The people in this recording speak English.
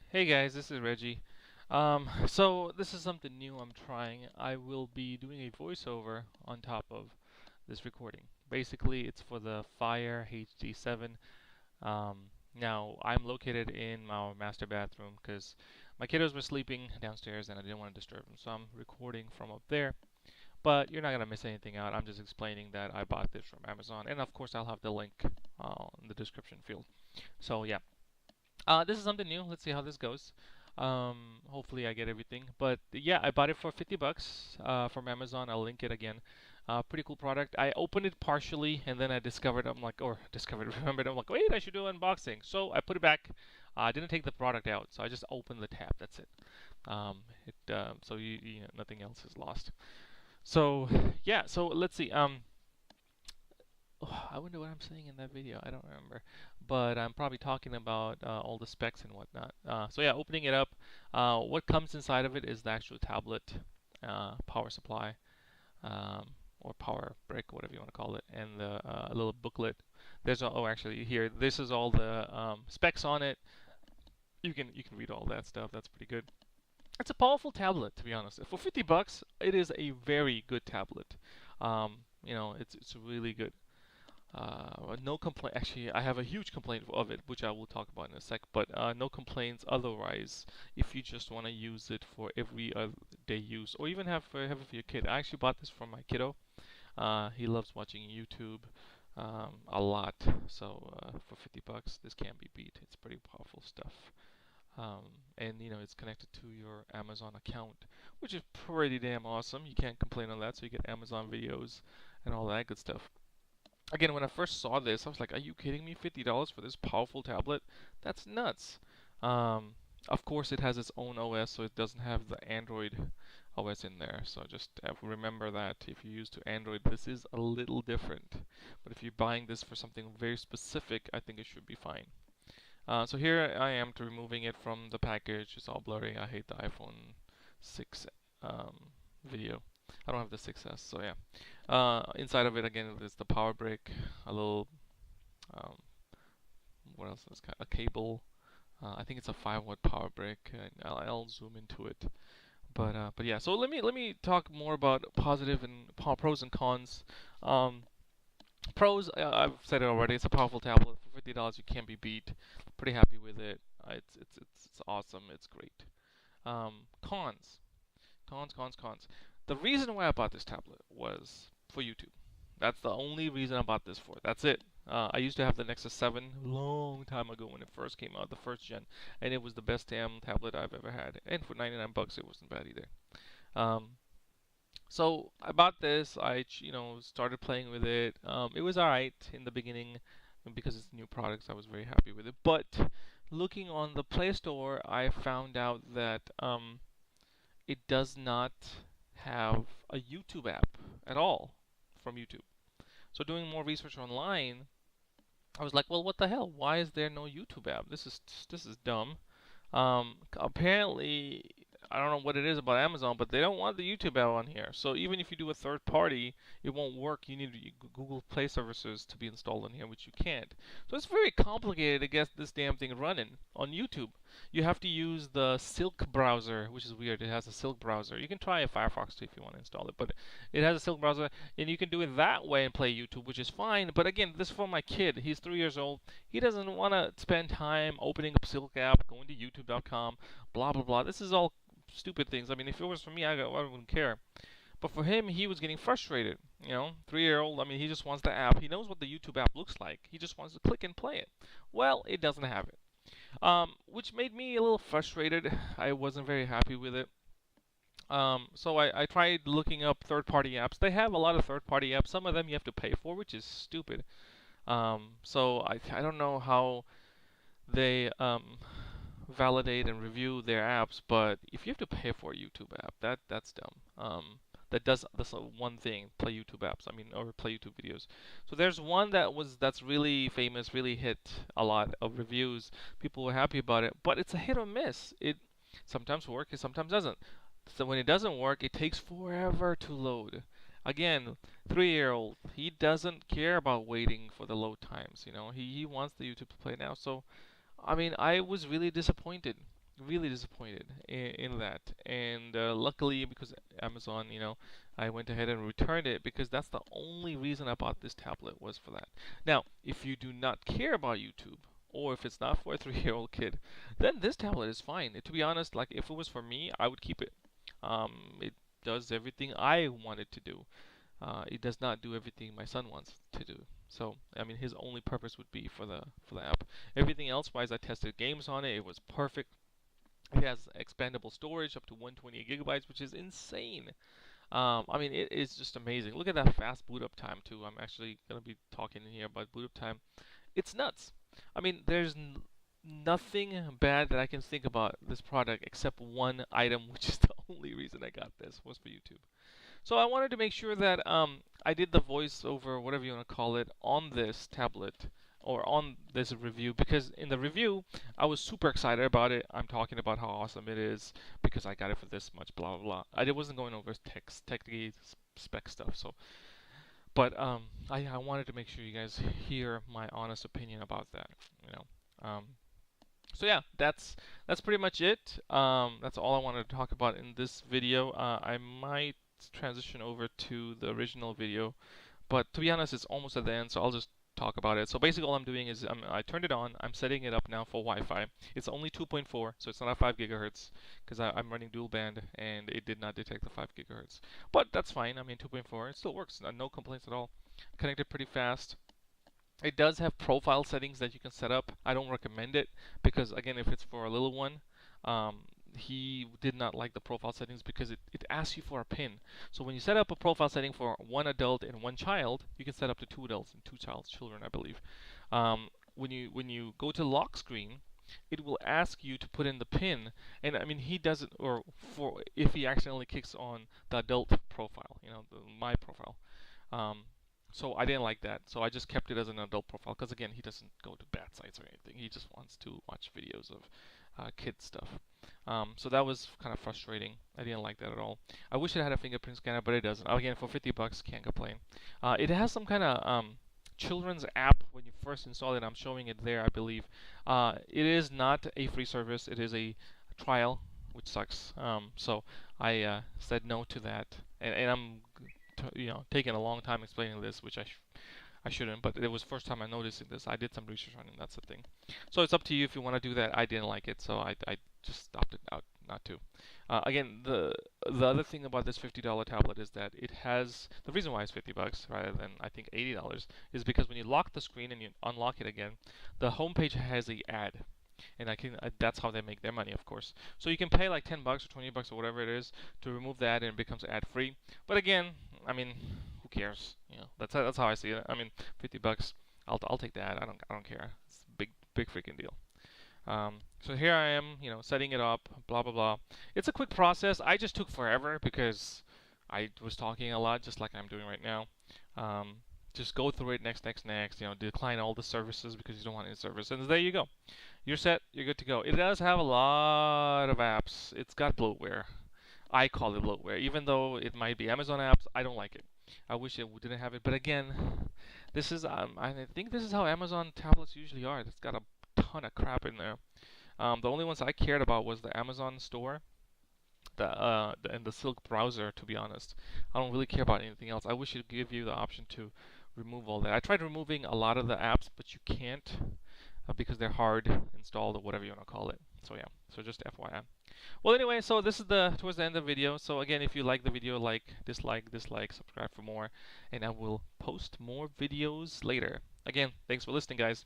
Hey guys, this is Reggie. So this is something new I'm trying. I will be doing a voiceover on top of this recording. Basically, it's for the Fire HD7. Now, I'm located in my master bathroom because my kiddos were sleeping downstairs and I didn't want to disturb them, so I'm recording from up there. But you're not gonna miss anything out. I'm just explaining that I bought this from Amazon, and of course, I'll have the link in the description field. So yeah, this is something new. Let's see how this goes. Hopefully I get everything. But yeah, I bought it for 50 bucks from Amazon. I'll link it again. Pretty cool product. I opened it partially and then I discovered, remembered, I'm like, wait, I should do an unboxing. So I put it back. I didn't take the product out, so I just opened the tab. That's it. So nothing else is lost. So yeah, so let's see. Oh, I wonder what I'm saying in that video. I don't remember, but I'm probably talking about all the specs and whatnot. So yeah, opening it up, what comes inside of it is the actual tablet, power supply, or power brick, whatever you want to call it, and the little booklet. Actually here, this is all the specs on it. You can read all that stuff. That's pretty good. It's a powerful tablet, to be honest. For 50 bucks, it is a very good tablet. It's really good. No complaint. Actually, I have a huge complaint of it, which I will talk about in a sec. But no complaints otherwise. If you just want to use it for every day use, or even have it for your kid. I actually bought this for my kiddo. He loves watching YouTube a lot. So for 50 bucks, this can't be beat. It's pretty powerful stuff. And it's connected to your Amazon account, which is pretty damn awesome. You can't complain on that. So you get Amazon videos and all that good stuff. Again, when I first saw this, I was like, "Are you kidding me? $50 for this powerful tablet? That's nuts." Of course, it has its own OS, so it doesn't have the Android OS in there. So just remember that if you use to Android, this is a little different. But if you're buying this for something very specific, I think it should be fine. So here I am to removing it from the package. It's all blurry. I hate the iPhone 6 video. I don't have the 6S, so yeah. Inside of it again is the power brick, a little um, what else is a cable. I think it's a 5-watt power brick, and I'll zoom into it. But yeah. So let me talk more about positive and pros and cons. Um, Pros, I've said it already. It's a powerful tablet for $50. You can't be beat. Pretty happy with it. It's awesome. It's great. Cons. Cons. The reason why I bought this tablet was for YouTube. That's the only reason I bought this for. That's it. I used to have the Nexus 7 a long time ago when it first came out, the first gen, and it was the best damn tablet I've ever had. And for 99 bucks, it wasn't bad either. Um, so I bought this. I started playing with it. It was alright in the beginning, and because it's new products, I was very happy with it. But looking on the Play Store, I found out that it does not have a YouTube app at all from YouTube. So doing more research online, I was like, well, what the hell? Why is there no YouTube app? This is dumb. Apparently, I don't know what it is about Amazon, but they don't want the YouTube app on here. So even if you do a third party, it won't work. You need Google Play services to be installed on here, which you can't. So it's very complicated to get this damn thing running on YouTube. You have to use the Silk browser, which is weird. It has a Silk browser. You can try a Firefox too if you want to install it, but it has a Silk browser, and you can do it that way and play YouTube, which is fine. But again, this is for my kid. He's 3 years old. He doesn't want to spend time opening up Silk app, going to YouTube.com, blah blah blah. This is all stupid things. I mean, if it was for me, I wouldn't care. But for him, he was getting frustrated. 3-year-old. I mean, he just wants the app. He knows what the YouTube app looks like. He just wants to click and play it. Well, it doesn't have it, which made me a little frustrated. I wasn't very happy with it. So I tried looking up third-party apps. They have a lot of third-party apps. Some of them you have to pay for, which is stupid. So I don't know how they validate and review their apps, but if you have to pay for a YouTube app, that's dumb. That's one thing, play YouTube apps. I mean, or play YouTube videos. So there's one that's really famous, really hit a lot of reviews. People were happy about it, but it's a hit or miss. It sometimes works, it sometimes doesn't. So when it doesn't work, it takes forever to load. Again, 3-year-old, he doesn't care about waiting for the load times. He wants the YouTube to play now. So I mean, I was really disappointed. really disappointed in that. And luckily, because Amazon, I went ahead and returned it because that's the only reason I bought this tablet was for that. Now, if you do not care about YouTube, or if it's not for a 3-year-old kid, then this tablet is fine. To be honest, like if it was for me, I would keep it. It does everything I want it to do. It does not do everything my son wants to do. So, I mean, his only purpose would be for the app. Everything else, wise, I tested games on it. It was perfect. It has expandable storage up to 128 gigabytes, which is insane. I mean, it is just amazing. Look at that fast boot up time too. I'm actually gonna be talking in here about boot up time. It's nuts. I mean, there's nothing bad that I can think about this product except one item, which is the only reason I got this was for YouTube. So I wanted to make sure that I did the voiceover, whatever you want to call it, on this tablet or on this review because in the review I was super excited about it. I'm talking about how awesome it is because I got it for this much, blah blah blah. I wasn't going over technical spec stuff, so but I wanted to make sure you guys hear my honest opinion about that. You know, so yeah, that's pretty much it. That's all I wanted to talk about in this video. I might transition over to the original video, but to be honest, it's almost at the end, so I'll just talk about it. So basically, all I'm doing is I turned it on. I'm setting it up now for Wi-Fi. It's only 2.4, so it's not at 5 gigahertz because I'm running dual band and it did not detect the 5 gigahertz. But that's fine. I mean, 2.4, it still works. No complaints at all. Connected pretty fast. It does have profile settings that you can set up. I don't recommend it because, again, if it's for a little one, um, he did not like the profile settings because it asks you for a pin. So when you set up a profile setting for one adult and one child, you can set up to two adults and two children, I believe. When you go to lock screen, it will ask you to put in the pin, and I mean he doesn't, or for if he accidentally kicks on the adult profile, my profile. Um, so I didn't like that. So I just kept it as an adult profile because again, he doesn't go to bad sites or anything. He just wants to watch videos of kid stuff. So that was kind of frustrating. I didn't like that at all. I wish it had a fingerprint scanner, but it doesn't. Again, for 50 bucks, can't complain. It has some kind of children's app when you first install it. I'm showing it there, I believe. It is not a free service. It is a trial, which sucks. So I said no to that, and I'm taking a long time explaining this, which I shouldn't, but it was the first time I noticing this. I did some research on it, and that's the thing. So it's up to you if you want to do that. I didn't like it, so I just stopped it out not to. Again, the other thing about this $50 tablet is that it has the reason why it's 50 bucks rather than I think $80 is because when you lock the screen and you unlock it again, the homepage has a ad. And that's how they make their money, of course. So you can pay like 10 bucks or 20 bucks or whatever it is to remove that and it becomes ad free. But again, I mean, who cares? That's how I see it. I mean, 50 bucks, I'll take that. I don't care. It's a big freaking deal. So here I am, setting it up, blah blah blah. It's a quick process. I just took forever because I was talking a lot, just like I'm doing right now. Just go through it next. Decline all the services because you don't want any service, and there you go. You're set. You're good to go. It does have a lot of apps. It's got bloatware. I call it bloatware, even though it might be Amazon apps. I don't like it. I wish it didn't have it, but again, this is I think this is how Amazon tablets usually are. It's got a ton of crap in there. The only ones I cared about was the Amazon store, and the Silk browser. To be honest, I don't really care about anything else. I wish it would give you the option to remove all that. I tried removing a lot of the apps, but you can't because they're hard installed or whatever you want to call it. So yeah, so just FYI. Well, anyway, so this is towards the end of the video. So again, if you like the video, like, dislike, subscribe for more, and I will post more videos later. Again, thanks for listening, guys.